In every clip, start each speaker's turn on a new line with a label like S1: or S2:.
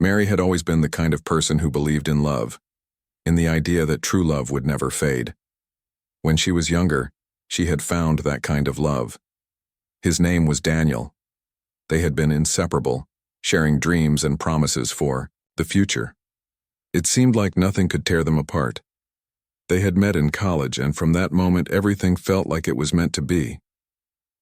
S1: Mary had always been the kind of person who believed in love, in the idea that true love would never fade. When she was younger, she had found that kind of love. His name was Daniel. They had been inseparable, sharing dreams and promises for the future. It seemed like nothing could tear them apart. They had met in college, and from that moment everything felt like it was meant to be.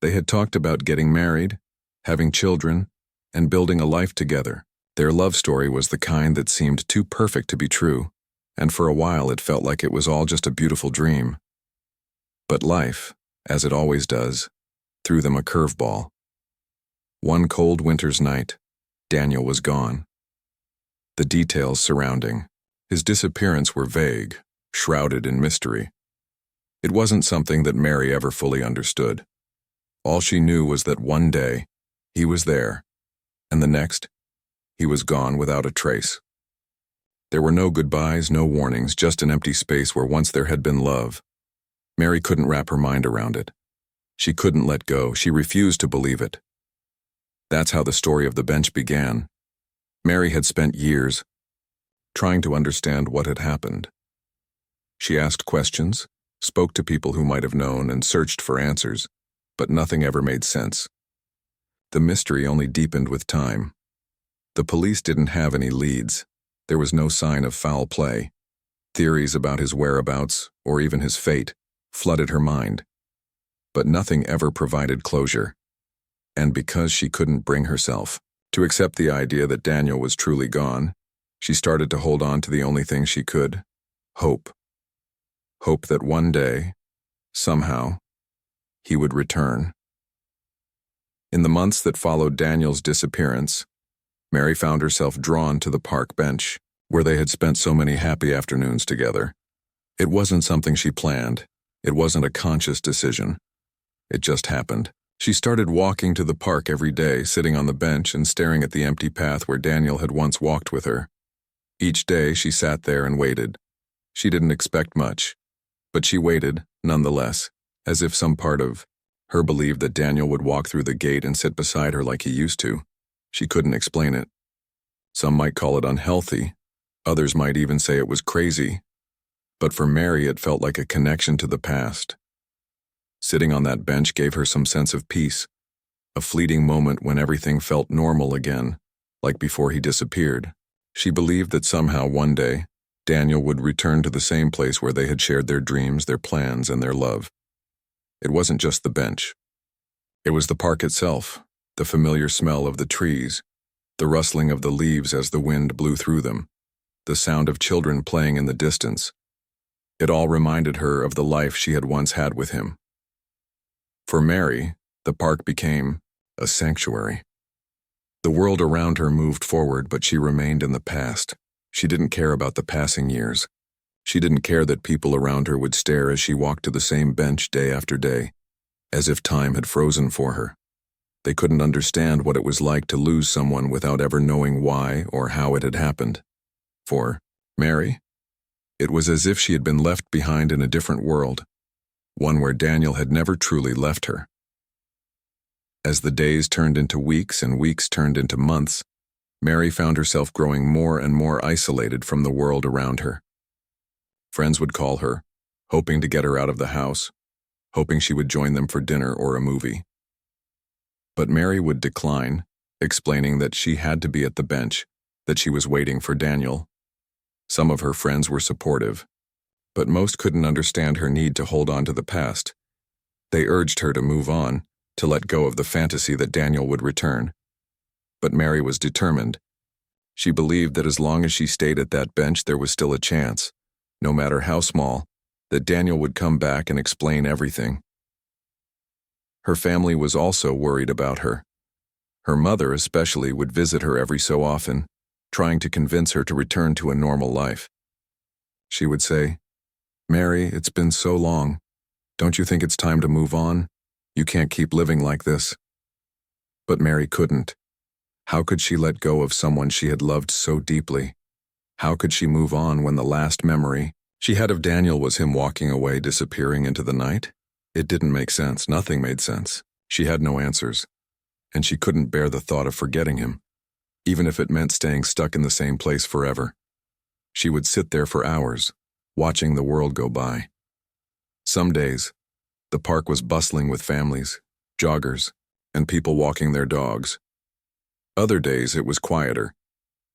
S1: They had talked about getting married, having children, and building a life together. Their love story was the kind that seemed too perfect to be true, and for a while it felt like it was all just a beautiful dream. But life, as it always does, threw them a curveball. One cold winter's night, Daniel was gone. The details surrounding his disappearance were vague, shrouded in mystery. It wasn't something that Mary ever fully understood. All she knew was that one day, he was there, and the next, he was gone without a trace. There were no goodbyes, no warnings, just an empty space where once there had been love. Mary couldn't wrap her mind around it. She couldn't let go. She refused to believe it. That's how the story of the bench began. Mary had spent years trying to understand what had happened. She asked questions, spoke to people who might have known, and searched for answers, but nothing ever made sense. The mystery only deepened with time. The police didn't have any leads. There was no sign of foul play. Theories about his whereabouts, or even his fate, flooded her mind. But nothing ever provided closure. And because she couldn't bring herself to accept the idea that Daniel was truly gone, she started to hold on to the only thing she could: hope. Hope that one day, somehow, he would return. In the months that followed Daniel's disappearance, Mary found herself drawn to the park bench, where they had spent so many happy afternoons together. It wasn't something she planned. It wasn't a conscious decision. It just happened. She started walking to the park every day, sitting on the bench and staring at the empty path where Daniel had once walked with her. Each day she sat there and waited. She didn't expect much, but she waited, nonetheless, as if some part of her believed that Daniel would walk through the gate and sit beside her like he used to. She couldn't explain it. Some might call it unhealthy. Others might even say it was crazy. But for Mary, it felt like a connection to the past. Sitting on that bench gave her some sense of peace, a fleeting moment when everything felt normal again, like before he disappeared. She believed that somehow one day, Daniel would return to the same place where they had shared their dreams, their plans, and their love. It wasn't just the bench. It was the park itself, the familiar smell of the trees, the rustling of the leaves as the wind blew through them, the sound of children playing in the distance. It all reminded her of the life she had once had with him. For Mary, the park became a sanctuary. The world around her moved forward, but she remained in the past. She didn't care about the passing years. She didn't care that people around her would stare as she walked to the same bench day after day, as if time had frozen for her. They couldn't understand what it was like to lose someone without ever knowing why or how it had happened. For Mary, it was as if she had been left behind in a different world, one where Daniel had never truly left her. As the days turned into weeks and weeks turned into months, Mary found herself growing more and more isolated from the world around her. Friends would call her, hoping to get her out of the house, hoping she would join them for dinner or a movie. But Mary would decline, explaining that she had to be at the bench, that she was waiting for Daniel. Some of her friends were supportive, but most couldn't understand her need to hold on to the past. They urged her to move on, to let go of the fantasy that Daniel would return. But Mary was determined. She believed that as long as she stayed at that bench, there was still a chance, no matter how small, that Daniel would come back and explain everything. Her family was also worried about her. Her mother especially would visit her every so often, trying to convince her to return to a normal life. She would say, "Mary, it's been so long. Don't you think it's time to move on? You can't keep living like this." But Mary couldn't. How could she let go of someone she had loved so deeply? How could she move on when the last memory she had of Daniel was him walking away, disappearing into the night? It didn't make sense. Nothing made sense. She had no answers, and she couldn't bear the thought of forgetting him. even if it meant staying stuck in the same place forever. She would sit there for hours, watching the world go by. Some days, the park was bustling with families, joggers, and people walking their dogs. Other days it was quieter,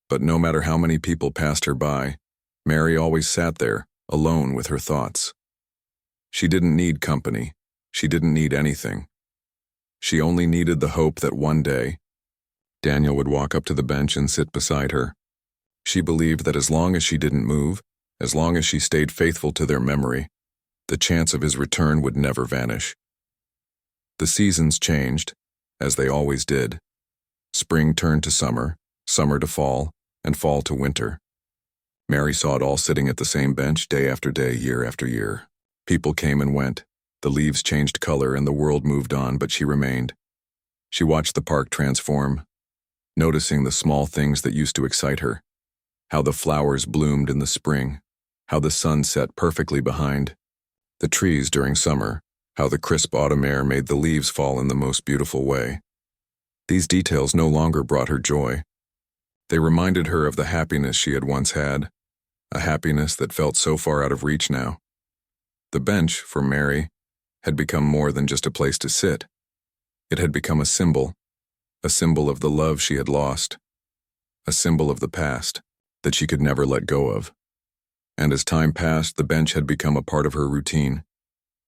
S1: but no matter how many people passed her by, Mary always sat there, alone with her thoughts. She didn't need company. She didn't need anything. She only needed the hope that one day, Daniel would walk up to the bench and sit beside her. She believed that as long as she didn't move, as long as she stayed faithful to their memory, the chance of his return would never vanish. The seasons changed, as they always did. Spring turned to summer, summer to fall, and fall to winter. Mary saw it all sitting at the same bench day after day, year after year. People came and went. The leaves changed color and the world moved on, but she remained. She watched the park transform, noticing the small things that used to excite her. How the flowers bloomed in the spring, how the sun set perfectly behind the trees during summer, how the crisp autumn air made the leaves fall in the most beautiful way. These details no longer brought her joy. They reminded her of the happiness she had once had, a happiness that felt so far out of reach now. The bench, for Mary, had become more than just a place to sit. It had become a symbol of the love she had lost, a symbol of the past that she could never let go of. And as time passed, the bench had become a part of her routine.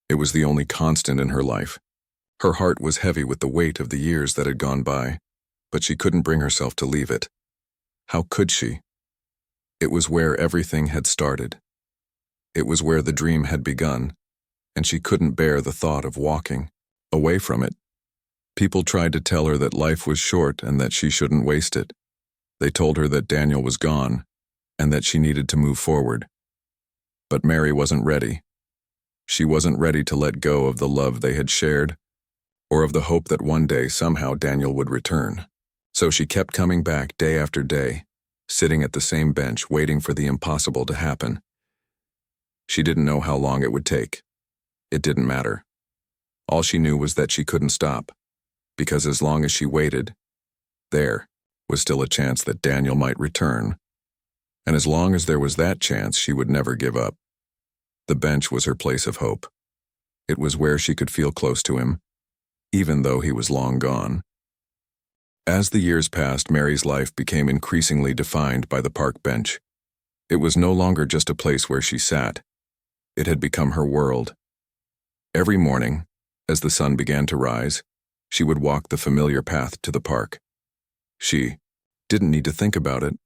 S1: It was the only constant in her life. Her heart was heavy with the weight of the years that had gone by, but she couldn't bring herself to leave it. How could she? It was where everything had started. It was where the dream had begun, and she couldn't bear the thought of walking away from it. People tried to tell her that life was short and that she shouldn't waste it. They told her that Daniel was gone and that she needed to move forward. But Mary wasn't ready. She wasn't ready to let go of the love they had shared, or of the hope that one day somehow Daniel would return. So she kept coming back day after day, sitting at the same bench waiting for the impossible to happen. She didn't know how long it would take. It didn't matter. All she knew was that she couldn't stop, because as long as she waited, there was still a chance that Daniel might return. And as long as there was that chance, she would never give up. The bench was her place of hope. It was where she could feel close to him, even though he was long gone. As the years passed, Mary's life became increasingly defined by the park bench. It was no longer just a place where she sat. It had become her world. Every morning, as the sun began to rise, she would walk the familiar path to the park. She didn't need to think about it.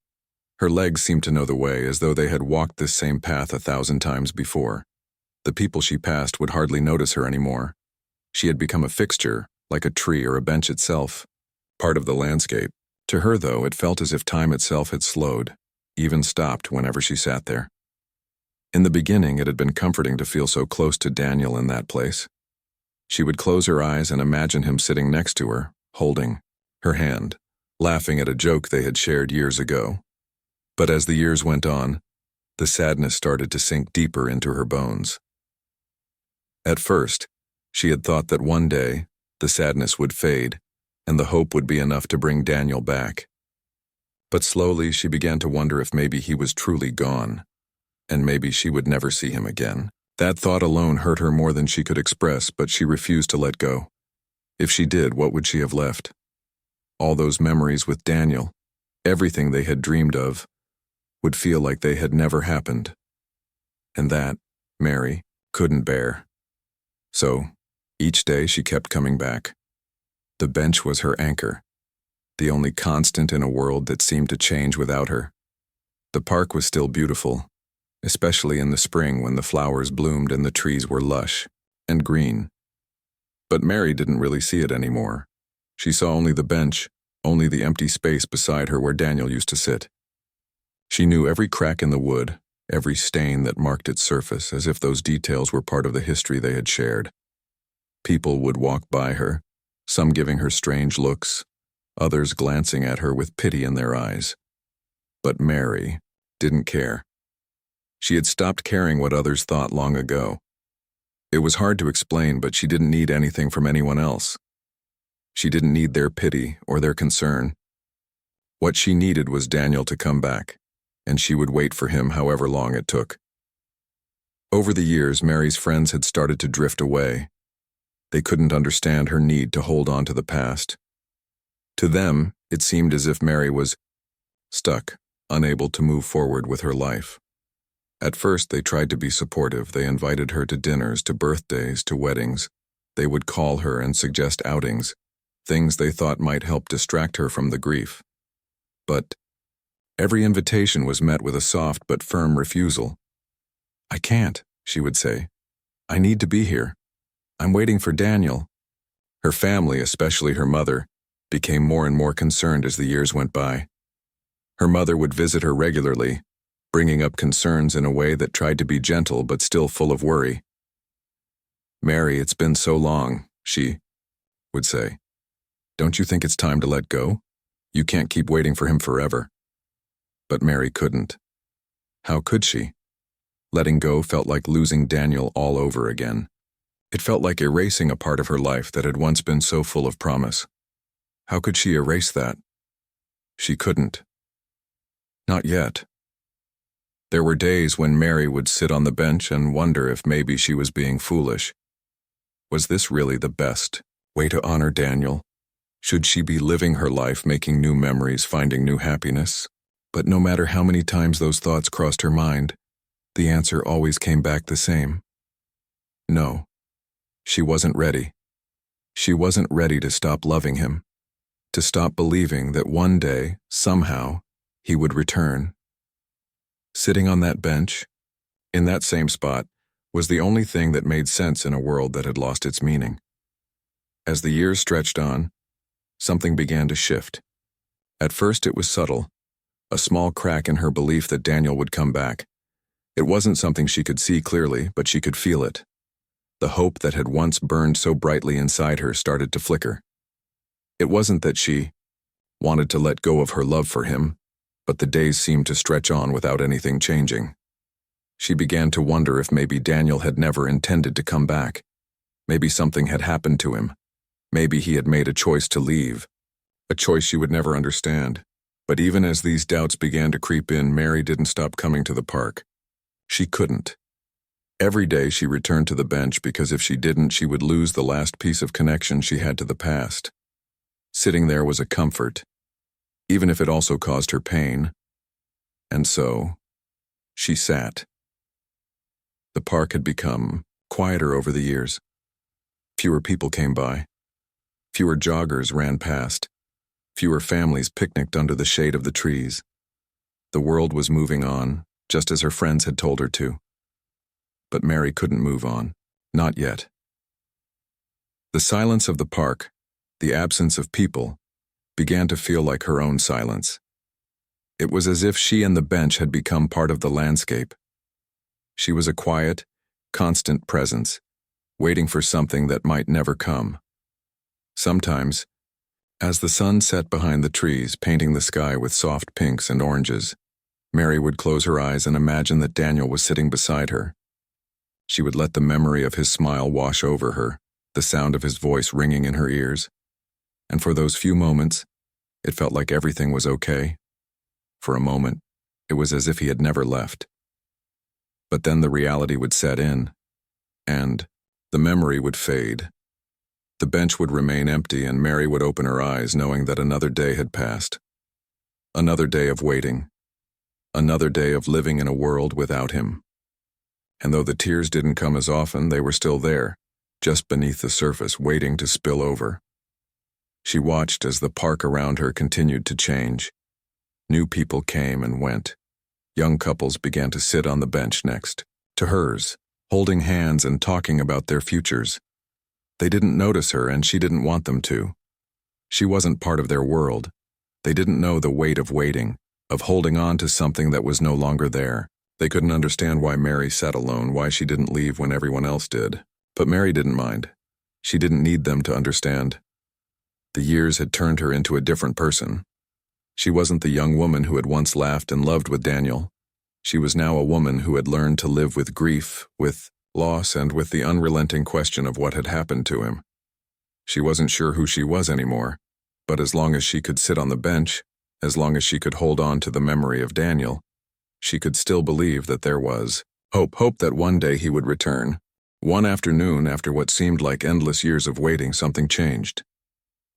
S1: Her legs seemed to know the way, as though they had walked this same path 1,000 times before. The people she passed would hardly notice her anymore. She had become a fixture, like a tree or a bench itself, part of the landscape. To her, though, it felt as if time itself had slowed, even stopped whenever she sat there. In the beginning, it had been comforting to feel so close to Daniel in that place. She would close her eyes and imagine him sitting next to her, holding her hand, laughing at a joke they had shared years ago. But as the years went on, the sadness started to sink deeper into her bones. At first, she had thought that one day, the sadness would fade, and the hope would be enough to bring Daniel back. But slowly she began to wonder if maybe he was truly gone, and maybe she would never see him again. That thought alone hurt her more than she could express, but she refused to let go. If she did, what would she have left? All those memories with Daniel, everything they had dreamed of, would feel like they had never happened. And that, Mary, couldn't bear. So, each day she kept coming back. The bench was her anchor, the only constant in a world that seemed to change without her. The park was still beautiful, especially in the spring when the flowers bloomed and the trees were lush and green. But Mary didn't really see it anymore. She saw only the bench, only the empty space beside her where Daniel used to sit. She knew every crack in the wood, every stain that marked its surface, as if those details were part of the history they had shared. People would walk by her, some giving her strange looks, others glancing at her with pity in their eyes. But Mary didn't care. She had stopped caring what others thought long ago. It was hard to explain, but she didn't need anything from anyone else. She didn't need their pity or their concern. What she needed was Daniel to come back, and she would wait for him however long it took. Over the years, Mary's friends had started to drift away. They couldn't understand her need to hold on to the past. To them, it seemed as if Mary was stuck, unable to move forward with her life. At first, they tried to be supportive. They invited her to dinners, to birthdays, to weddings. They would call her and suggest outings, things they thought might help distract her from the grief. But every invitation was met with a soft but firm refusal. "I can't," she would say. "I need to be here. I'm waiting for Daniel." Her family, especially her mother, became more and more concerned as the years went by. Her mother would visit her regularly, bringing up concerns in a way that tried to be gentle but still full of worry. "Mary, it's been so long," she would say. "Don't you think it's time to let go? You can't keep waiting for him forever." But Mary couldn't. How could she? Letting go felt like losing Daniel all over again. It felt like erasing a part of her life that had once been so full of promise. How could she erase that? She couldn't. Not yet. There were days when Mary would sit on the bench and wonder if maybe she was being foolish. Was this really the best way to honor Daniel? Should she be living her life, making new memories, finding new happiness? But no matter how many times those thoughts crossed her mind, the answer always came back the same. No. She wasn't ready. She wasn't ready to stop loving him, to stop believing that one day, somehow, he would return. Sitting on that bench, in that same spot, was the only thing that made sense in a world that had lost its meaning. As the years stretched on, something began to shift. At first it was subtle, a small crack in her belief that Daniel would come back. It wasn't something she could see clearly, but she could feel it. The hope that had once burned so brightly inside her started to flicker. It wasn't that she wanted to let go of her love for him, but the days seemed to stretch on without anything changing. She began to wonder if maybe Daniel had never intended to come back. Maybe something had happened to him. Maybe he had made a choice to leave, a choice she would never understand. But even as these doubts began to creep in, Mary didn't stop coming to the park. She couldn't. Every day she returned to the bench because if she didn't, she would lose the last piece of connection she had to the past. Sitting there was a comfort, even if it also caused her pain. And so, she sat. The park had become quieter over the years. Fewer people came by. Fewer joggers ran past. Fewer families picnicked under the shade of the trees. The world was moving on, just as her friends had told her to. But Mary couldn't move on. Not yet. The silence of the park, the absence of people, began to feel like her own silence. It was as if she and the bench had become part of the landscape. She was a quiet, constant presence, waiting for something that might never come. Sometimes, as the sun set behind the trees, painting the sky with soft pinks and oranges, Mary would close her eyes and imagine that Daniel was sitting beside her. She would let the memory of his smile wash over her, the sound of his voice ringing in her ears. And for those few moments, it felt like everything was okay. For a moment, it was as if he had never left. But then the reality would set in, and the memory would fade. The bench would remain empty, and Mary would open her eyes knowing that another day had passed. Another day of waiting. Another day of living in a world without him. And though the tears didn't come as often, they were still there, just beneath the surface, waiting to spill over. She watched as the park around her continued to change. New people came and went. Young couples began to sit on the bench next to hers, holding hands and talking about their futures. They didn't notice her, and she didn't want them to. She wasn't part of their world. They didn't know the weight of waiting, of holding on to something that was no longer there. They couldn't understand why Mary sat alone, why she didn't leave when everyone else did. But Mary didn't mind. She didn't need them to understand. The years had turned her into a different person. She wasn't the young woman who had once laughed and loved with Daniel. She was now a woman who had learned to live with grief, with loss, and with the unrelenting question of what had happened to him. She wasn't sure who she was anymore, but as long as she could sit on the bench As long as she could hold on to the memory of Daniel, she could still believe that there was hope that one day he would return. One afternoon, after what seemed like endless years of waiting, something changed.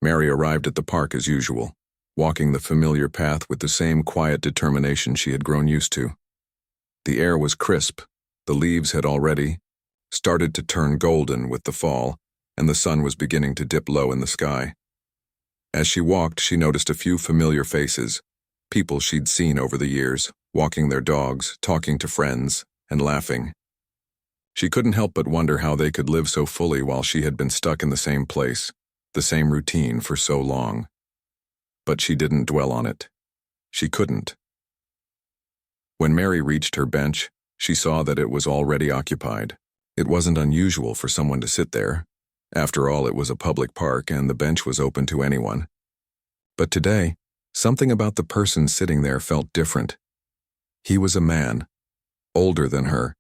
S1: Mary arrived at the park as usual, walking the familiar path with the same quiet determination she had grown used to. The air was crisp, the leaves had already started to turn golden with the fall, and the sun was beginning to dip low in the sky. As she walked, she noticed a few familiar faces, people she'd seen over the years, walking their dogs, talking to friends, and laughing. She couldn't help but wonder how they could live so fully while she had been stuck in the same place, the same routine for so long. But she didn't dwell on it. She couldn't. When Mary reached her bench, she saw that it was already occupied. It wasn't unusual for someone to sit there. After all, it was a public park and the bench was open to anyone. But today, something about the person sitting there felt different. He was a man, older than her,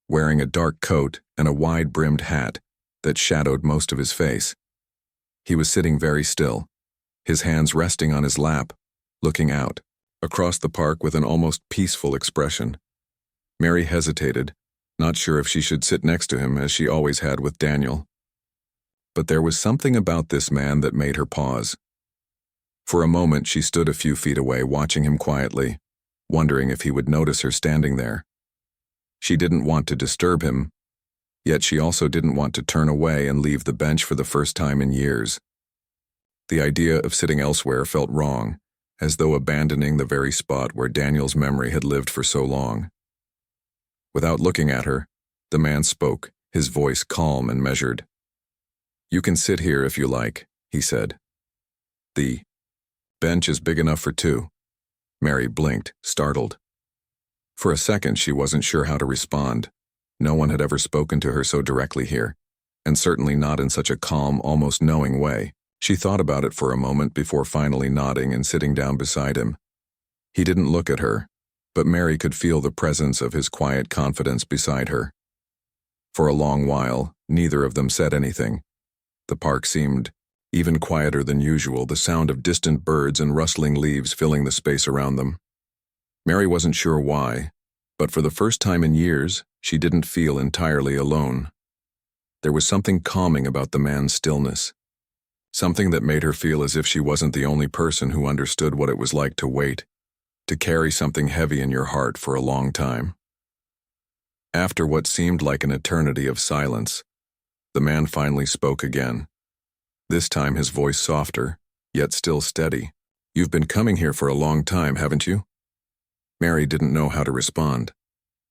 S1: wearing a dark coat and a wide-brimmed hat that shadowed most of his face. He was sitting very still, his hands resting on his lap, looking out across the park with an almost peaceful expression. Mary hesitated, not sure if she should sit next to him as she always had with Daniel. But there was something about this man that made her pause. For a moment she stood a few feet away, watching him quietly, wondering if he would notice her standing there. She didn't want to disturb him, yet she also didn't want to turn away and leave the bench for the first time in years. The idea of sitting elsewhere felt wrong, as though abandoning the very spot where Daniel's memory had lived for so long. Without looking at her, the man spoke, his voice calm and measured. "You can sit here if you like," he said. "The bench is big enough for two." Mary blinked, startled. For a second, she wasn't sure how to respond. No one had ever spoken to her so directly here, and certainly not in such a calm, almost knowing way. She thought about it for a moment before finally nodding and sitting down beside him. He didn't look at her, but Mary could feel the presence of his quiet confidence beside her. For a long while, neither of them said anything. The park seemed even quieter than usual, the sound of distant birds and rustling leaves filling the space around them. Mary wasn't sure why, but for the first time in years, she didn't feel entirely alone. There was something calming about the man's stillness, something that made her feel as if she wasn't the only person who understood what it was like to wait, to carry something heavy in your heart for a long time. After what seemed like an eternity of silence, the man finally spoke again. This time his voice softer, yet still steady. "You've been coming here for a long time, haven't you?" Mary didn't know how to respond.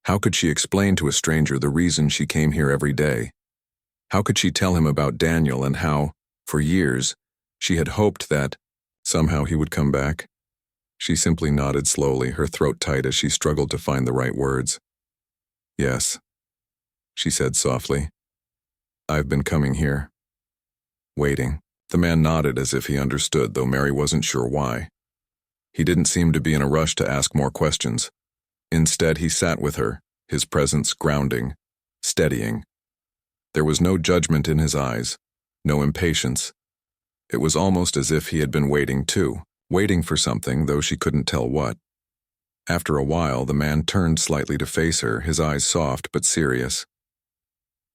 S1: How could she explain to a stranger the reason she came here every day? How could she tell him about Daniel and how, for years, she had hoped that somehow he would come back? She simply nodded slowly, her throat tight as she struggled to find the right words. "Yes," she said softly. "I've been coming here. Waiting." The man nodded as if he understood, though Mary wasn't sure why. He didn't seem to be in a rush to ask more questions. Instead, he sat with her, his presence grounding, steadying. There was no judgment in his eyes, no impatience. It was almost as if he had been waiting too, waiting for something, though she couldn't tell what. After a while, the man turned slightly to face her, his eyes soft but serious.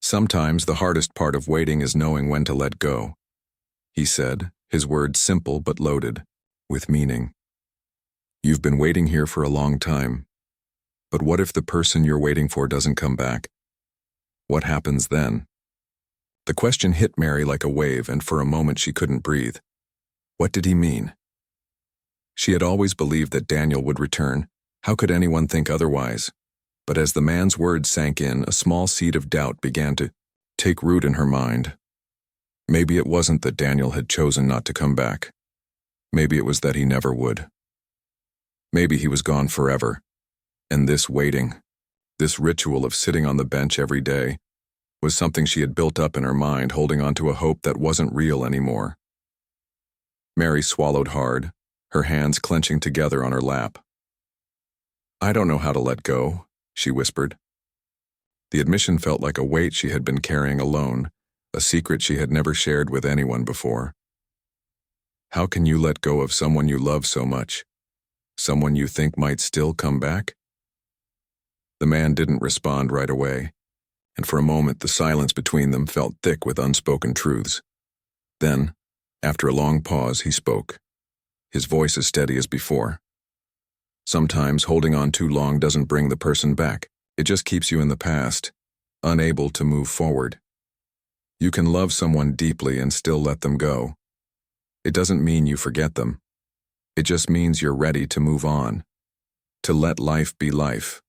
S1: "Sometimes the hardest part of waiting is knowing when to let go," he said, his words simple but loaded, with meaning. "You've been waiting here for a long time. But what if the person you're waiting for doesn't come back? What happens then?" The question hit Mary like a wave, and for a moment she couldn't breathe. What did he mean? She had always believed that Daniel would return. How could anyone think otherwise? But as the man's words sank in, a small seed of doubt began to take root in her mind. Maybe it wasn't that Daniel had chosen not to come back. Maybe it was that he never would. Maybe he was gone forever. And this waiting, this ritual of sitting on the bench every day, was something she had built up in her mind, holding on to a hope that wasn't real anymore. Mary swallowed hard, her hands clenching together on her lap. "I don't know how to let go," she whispered. The admission felt like a weight she had been carrying alone, a secret she had never shared with anyone before. "How can you let go of someone you love so much?" Someone you think might still come back? The man didn't respond right away, and for a moment the silence between them felt thick with unspoken truths. Then, after a long pause, he spoke, his voice as steady as before. Sometimes holding on too long doesn't bring the person back. It just keeps you in the past, unable to move forward. You can love someone deeply and still let them go. It doesn't mean you forget them. It just means you're ready to move on, to let life be life,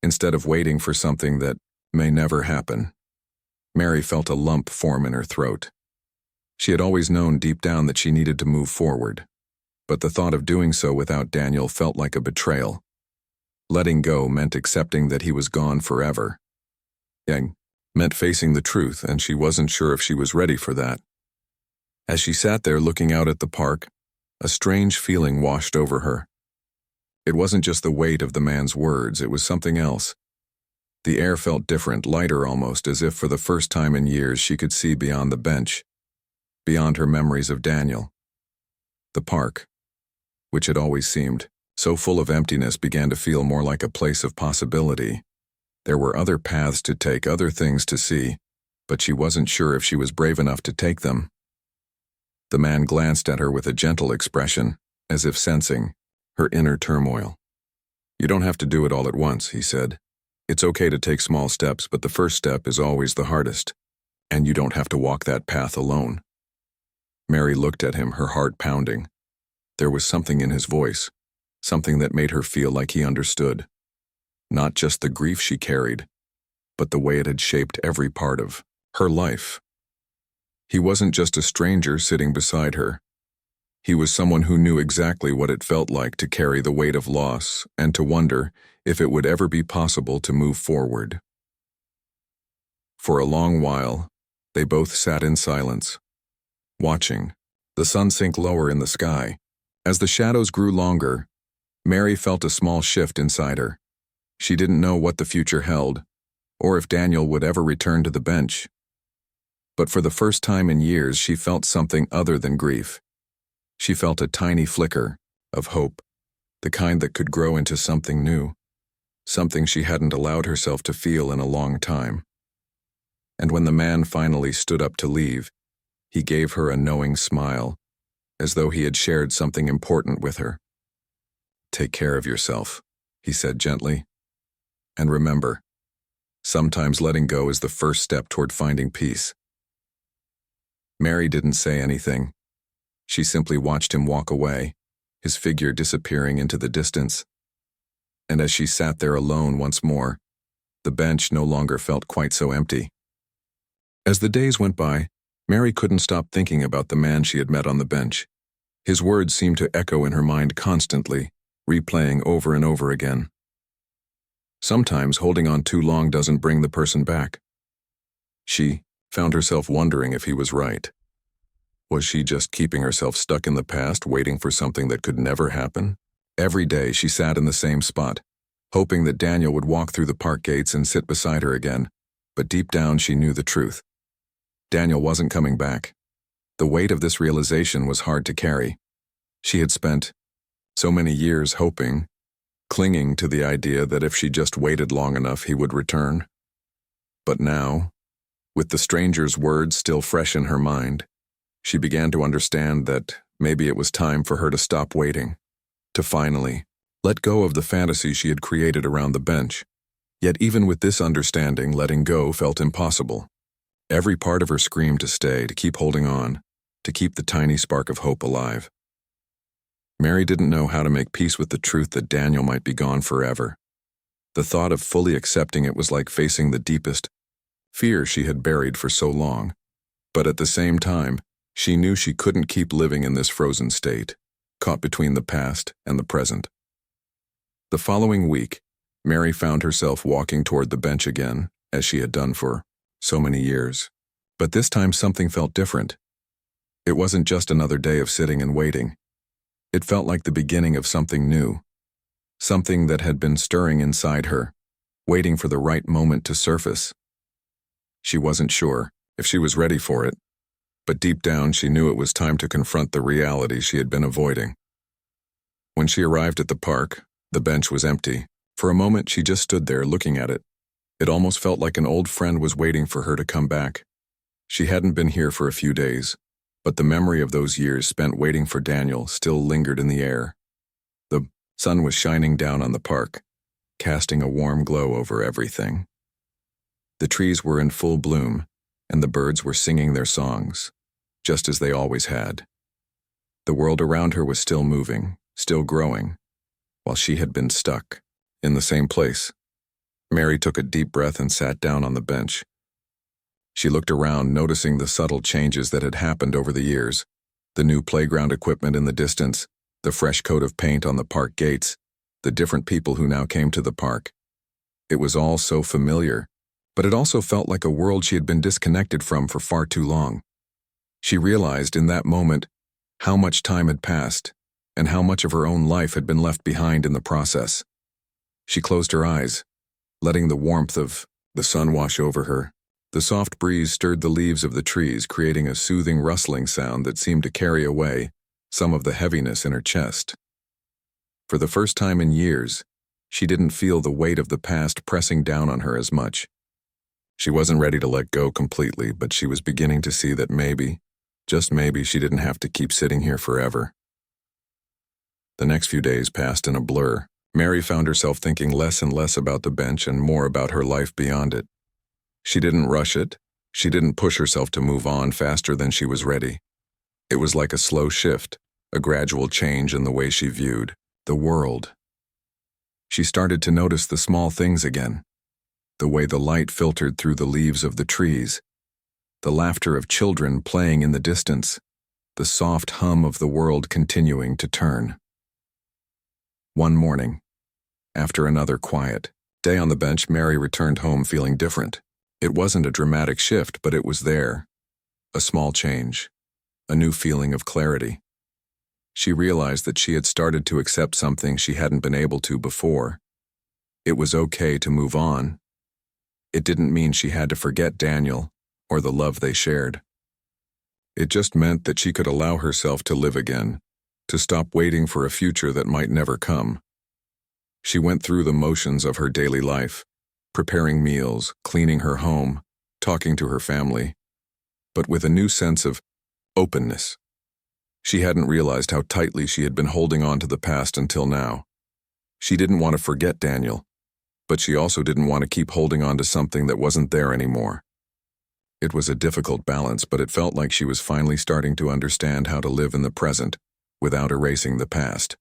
S1: instead of waiting for something that may never happen. Mary felt a lump form in her throat. She had always known deep down that she needed to move forward, but the thought of doing so without Daniel felt like a betrayal. Letting go meant accepting that he was gone forever. Yang meant facing the truth, and she wasn't sure if she was ready for that. As she sat there looking out at the park, a strange feeling washed over her. It wasn't just the weight of the man's words, it was something else. The air felt different, lighter almost, as if for the first time in years she could see beyond the bench, beyond her memories of Daniel. The park, which had always seemed so full of emptiness, began to feel more like a place of possibility. There were other paths to take, other things to see, but she wasn't sure if she was brave enough to take them. The man glanced at her with a gentle expression, as if sensing her inner turmoil. "You don't have to do it all at once," he said. "It's okay to take small steps, but the first step is always the hardest, and you don't have to walk that path alone." Mary looked at him, her heart pounding. There was something in his voice, something that made her feel like he understood. Not just the grief she carried, but the way it had shaped every part of her life. He wasn't just a stranger sitting beside her. He was someone who knew exactly what it felt like to carry the weight of loss and to wonder if it would ever be possible to move forward. For a long while, they both sat in silence, watching the sun sink lower in the sky. As the shadows grew longer, Mary felt a small shift inside her. She didn't know what the future held, or if Daniel would ever return to the bench. But for the first time in years, she felt something other than grief. She felt a tiny flicker of hope, the kind that could grow into something new, something she hadn't allowed herself to feel in a long time. And when the man finally stood up to leave, he gave her a knowing smile, as though he had shared something important with her. "Take care of yourself," he said gently. "And remember, sometimes letting go is the first step toward finding peace." Mary didn't say anything. She simply watched him walk away, his figure disappearing into the distance. And as she sat there alone once more, the bench no longer felt quite so empty. As the days went by, Mary couldn't stop thinking about the man she had met on the bench. His words seemed to echo in her mind constantly, replaying over and over again. Sometimes holding on too long doesn't bring the person back. She found herself wondering if he was right. Was she just keeping herself stuck in the past, waiting for something that could never happen? Every day she sat in the same spot, hoping that Daniel would walk through the park gates and sit beside her again, but deep down she knew the truth. Daniel wasn't coming back. The weight of this realization was hard to carry. She had spent so many years hoping, clinging to the idea that if she just waited long enough he would return. But now, with the stranger's words still fresh in her mind, she began to understand that maybe it was time for her to stop waiting, to finally let go of the fantasy she had created around the bench. Yet even with this understanding, letting go felt impossible. Every part of her screamed to stay, to keep holding on, to keep the tiny spark of hope alive. Mary didn't know how to make peace with the truth that Daniel might be gone forever. The thought of fully accepting it was like facing the deepest fear she had buried for so long. But at the same time, she knew she couldn't keep living in this frozen state, caught between the past and the present. The following week, Mary found herself walking toward the bench again, as she had done for so many years. But this time something felt different. It wasn't just another day of sitting and waiting. It felt like the beginning of something new, something that had been stirring inside her, waiting for the right moment to surface. She wasn't sure if she was ready for it, but deep down she knew it was time to confront the reality she had been avoiding. When she arrived at the park, the bench was empty. For a moment, she just stood there looking at it. It almost felt like an old friend was waiting for her to come back. She hadn't been here for a few days, but the memory of those years spent waiting for Daniel still lingered in the air. The sun was shining down on the park, casting a warm glow over everything. The trees were in full bloom, and the birds were singing their songs, just as they always had. The world around her was still moving, still growing, while she had been stuck in the same place. Mary took a deep breath and sat down on the bench. She looked around, noticing the subtle changes that had happened over the years. The new playground equipment in the distance, the fresh coat of paint on the park gates, the different people who now came to the park. It was all so familiar, but it also felt like a world she had been disconnected from for far too long. She realized in that moment how much time had passed and how much of her own life had been left behind in the process. She closed her eyes, letting the warmth of the sun wash over her. The soft breeze stirred the leaves of the trees, creating a soothing rustling sound that seemed to carry away some of the heaviness in her chest. For the first time in years, she didn't feel the weight of the past pressing down on her as much. She wasn't ready to let go completely, but she was beginning to see that maybe, just maybe, she didn't have to keep sitting here forever. The next few days passed in a blur. Mary found herself thinking less and less about the bench and more about her life beyond it. She didn't rush it. She didn't push herself to move on faster than she was ready. It was like a slow shift, a gradual change in the way she viewed the world. She started to notice the small things again, the way the light filtered through the leaves of the trees, the laughter of children playing in the distance, the soft hum of the world continuing to turn. One morning, after another quiet day on the bench, Mary returned home feeling different. It wasn't a dramatic shift, but it was there. A small change, a new feeling of clarity. She realized that she had started to accept something she hadn't been able to before. It was okay to move on. It didn't mean she had to forget Daniel or the love they shared. It just meant that she could allow herself to live again, to stop waiting for a future that might never come. She went through the motions of her daily life, preparing meals, cleaning her home, talking to her family, but with a new sense of openness. She hadn't realized how tightly she had been holding on to the past until now. She didn't want to forget Daniel, but she also didn't want to keep holding on to something that wasn't there anymore. It was a difficult balance, but it felt like she was finally starting to understand how to live in the present without erasing the past.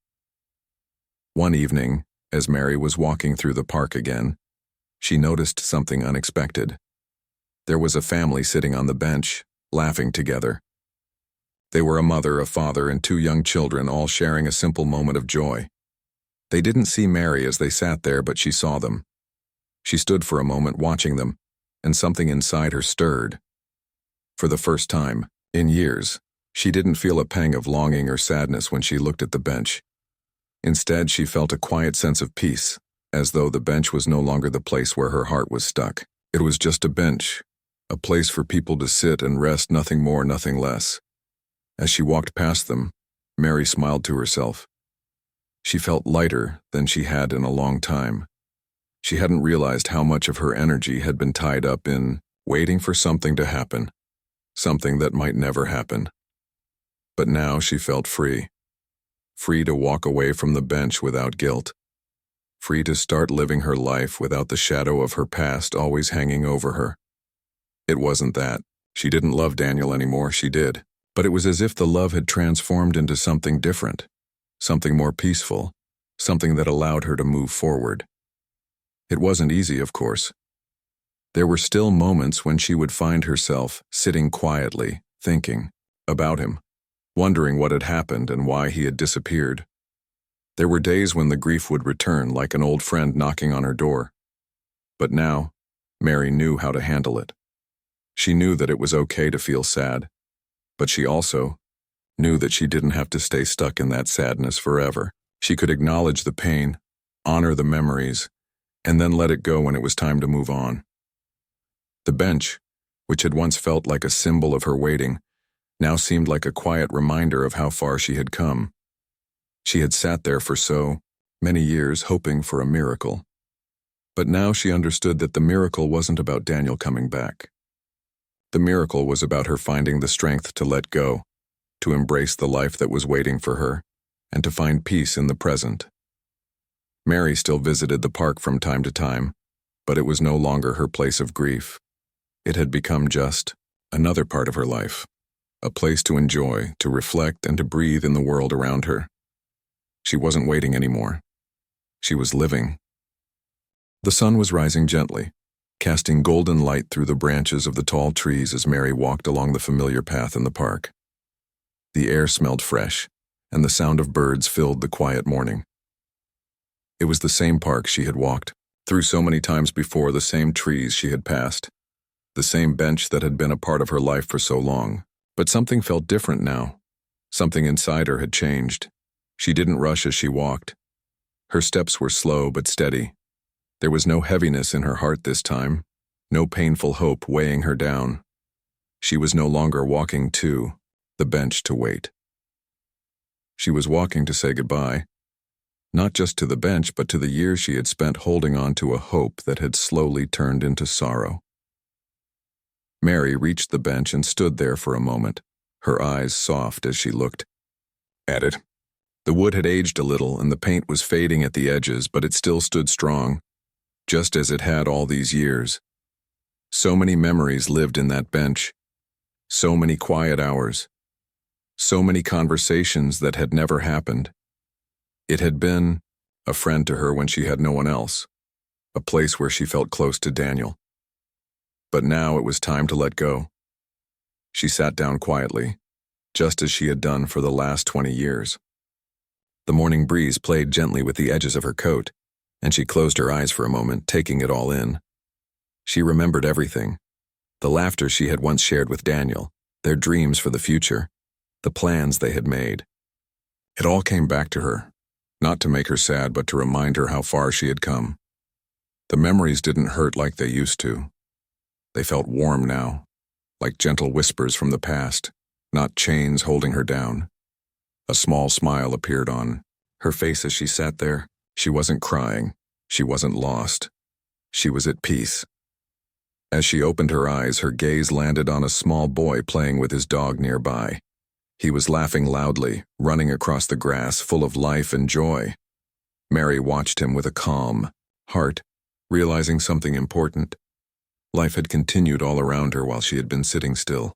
S1: One evening, as Mary was walking through the park again, she noticed something unexpected. There was a family sitting on the bench, laughing together. They were a mother, a father, and two young children, all sharing a simple moment of joy. They didn't see Mary as they sat there, but she saw them. She stood for a moment watching them, and something inside her stirred. For the first time, in years, she didn't feel a pang of longing or sadness when she looked at the bench. Instead, she felt a quiet sense of peace, as though the bench was no longer the place where her heart was stuck. It was just a bench, a place for people to sit and rest, nothing more, nothing less. As she walked past them, Mary smiled to herself. She felt lighter than she had in a long time. She hadn't realized how much of her energy had been tied up in waiting for something to happen, something that might never happen. But now she felt free. Free to walk away from the bench without guilt. Free to start living her life without the shadow of her past always hanging over her. It wasn't that she didn't love Daniel anymore, she did. But it was as if the love had transformed into something different, something more peaceful, something that allowed her to move forward. It wasn't easy, of course. There were still moments when she would find herself sitting quietly, thinking about him, wondering what had happened and why he had disappeared. There were days when the grief would return like an old friend knocking on her door. But now, Mary knew how to handle it. She knew that it was okay to feel sad, but she also knew that she didn't have to stay stuck in that sadness forever. She could acknowledge the pain, honor the memories, and then let it go when it was time to move on. The bench, which had once felt like a symbol of her waiting, now seemed like a quiet reminder of how far she had come. She had sat there for so many years hoping for a miracle. But now she understood that the miracle wasn't about Daniel coming back. The miracle was about her finding the strength to let go, to embrace the life that was waiting for her, and to find peace in the present. Mary still visited the park from time to time, but it was no longer her place of grief. It had become just another part of her life, a place to enjoy, to reflect, and to breathe in the world around her. She wasn't waiting anymore. She was living. The sun was rising gently, casting golden light through the branches of the tall trees as Mary walked along the familiar path in the park. The air smelled fresh, and the sound of birds filled the quiet morning. It was the same park she had walked through so many times before, the same trees she had passed, the same bench that had been a part of her life for so long. But something felt different now. Something inside her had changed. She didn't rush as she walked. Her steps were slow but steady. There was no heaviness in her heart this time, no painful hope weighing her down. She was no longer walking to the bench to wait. She was walking to say goodbye, not just to the bench, but to the years she had spent holding on to a hope that had slowly turned into sorrow. Mary reached the bench and stood there for a moment, her eyes soft as she looked at it. The wood had aged a little and the paint was fading at the edges, but it still stood strong, just as it had all these years. So many memories lived in that bench, so many quiet hours, so many conversations that had never happened. It had been a friend to her when she had no one else, a place where she felt close to Daniel. But now it was time to let go. She sat down quietly, just as she had done for the last 20 years. The morning breeze played gently with the edges of her coat, and she closed her eyes for a moment, taking it all in. She remembered everything. The laughter she had once shared with Daniel, their dreams for the future, the plans they had made. It all came back to her, not to make her sad, but to remind her how far she had come. The memories didn't hurt like they used to. They felt warm now, like gentle whispers from the past, not chains holding her down. A small smile appeared on her face as she sat there. She wasn't crying. She wasn't lost. She was at peace. As she opened her eyes, her gaze landed on a small boy playing with his dog nearby. He was laughing loudly, running across the grass, full of life and joy. Mary watched him with a calm heart, realizing something important. Life had continued all around her while she had been sitting still.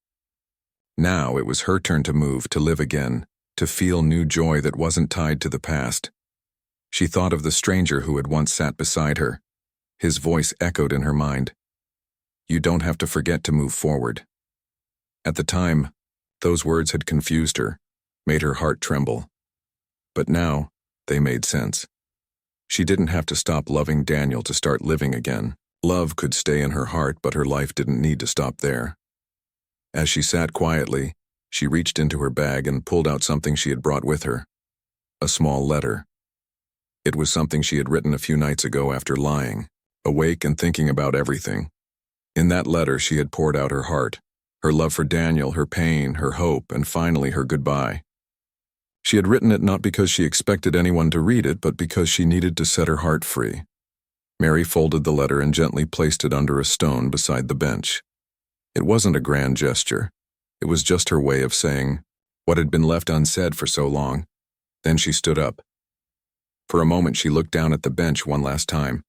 S1: Now it was her turn to move, to live again, to feel new joy that wasn't tied to the past. She thought of the stranger who had once sat beside her. His voice echoed in her mind. "You don't have to forget to move forward." At the time, those words had confused her, made her heart tremble. But now, they made sense. She didn't have to stop loving Daniel to start living again. Love could stay in her heart, but her life didn't need to stop there. As she sat quietly, she reached into her bag and pulled out something she had brought with her. A small letter. It was something she had written a few nights ago after lying, awake and thinking about everything. In that letter, she had poured out her heart, her love for Daniel, her pain, her hope, and finally her goodbye. She had written it not because she expected anyone to read it, but because she needed to set her heart free. Mary folded the letter and gently placed it under a stone beside the bench. It wasn't a grand gesture. It was just her way of saying what had been left unsaid for so long. Then she stood up. For a moment she looked down at the bench one last time.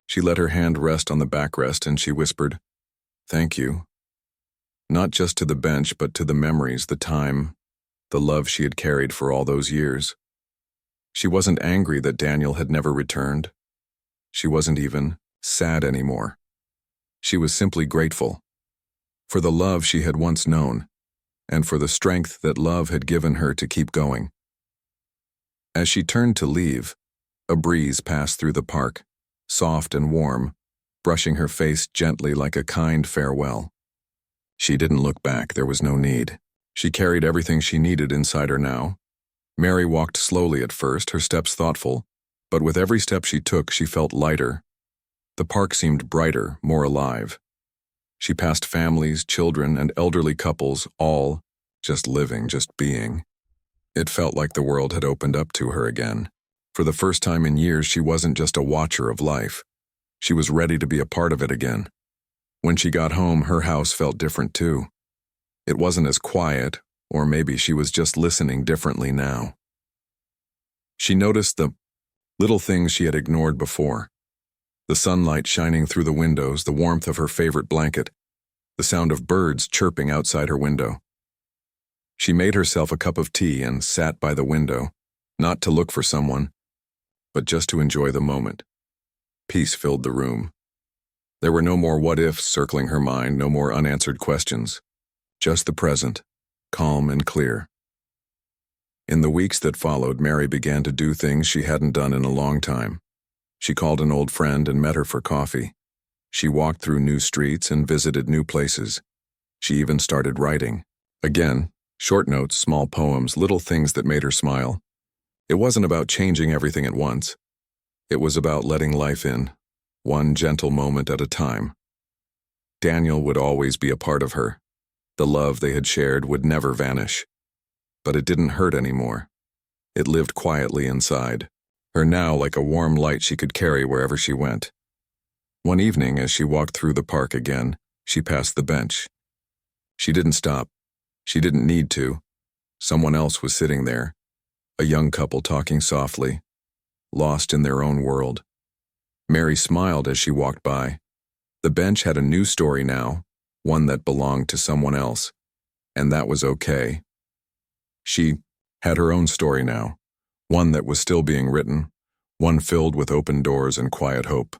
S1: She let her hand rest on the backrest and she whispered, "Thank you." Not just to the bench, but to the memories, the time, the love she had carried for all those years. She wasn't angry that Daniel had never returned. She wasn't even sad anymore. She was simply grateful for the love she had once known, and for the strength that love had given her to keep going. As she turned to leave, a breeze passed through the park, soft and warm, brushing her face gently like a kind farewell. She didn't look back, there was no need. She carried everything she needed inside her now. Mary walked slowly at first, her steps thoughtful, but with every step she took, she felt lighter. The park seemed brighter, more alive. She passed families, children, and elderly couples, all just living, just being. It felt like the world had opened up to her again. For the first time in years, she wasn't just a watcher of life. She was ready to be a part of it again. When she got home, her house felt different too. It wasn't as quiet, or maybe she was just listening differently now. She noticed the little things she had ignored before. The sunlight shining through the windows, the warmth of her favorite blanket, the sound of birds chirping outside her window. She made herself a cup of tea and sat by the window, not to look for someone, but just to enjoy the moment. Peace filled the room. There were no more what-ifs circling her mind, no more unanswered questions. Just the present, calm and clear. In the weeks that followed, Mary began to do things she hadn't done in a long time. She called an old friend and met her for coffee. She walked through new streets and visited new places. She even started writing. Again, short notes, small poems, little things that made her smile. It wasn't about changing everything at once. It was about letting life in, one gentle moment at a time. Daniel would always be a part of her. The love they had shared would never vanish. But it didn't hurt anymore. It lived quietly inside, her now like a warm light she could carry wherever she went. One evening, as she walked through the park again, she passed the bench. She didn't stop. She didn't need to. Someone else was sitting there, a young couple talking softly, lost in their own world. Mary smiled as she walked by. The bench had a new story now, one that belonged to someone else, and that was okay. She had her own story now, one that was still being written, one filled with open doors and quiet hope.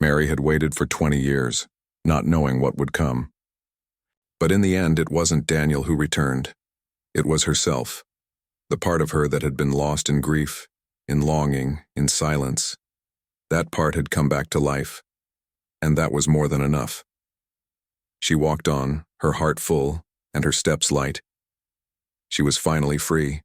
S1: Mary had waited for 20 years, not knowing what would come. But in the end, it wasn't Daniel who returned. It was herself, the part of her that had been lost in grief, in longing, in silence. That part had come back to life, and that was more than enough. She walked on, her heart full and her steps light. She was finally free,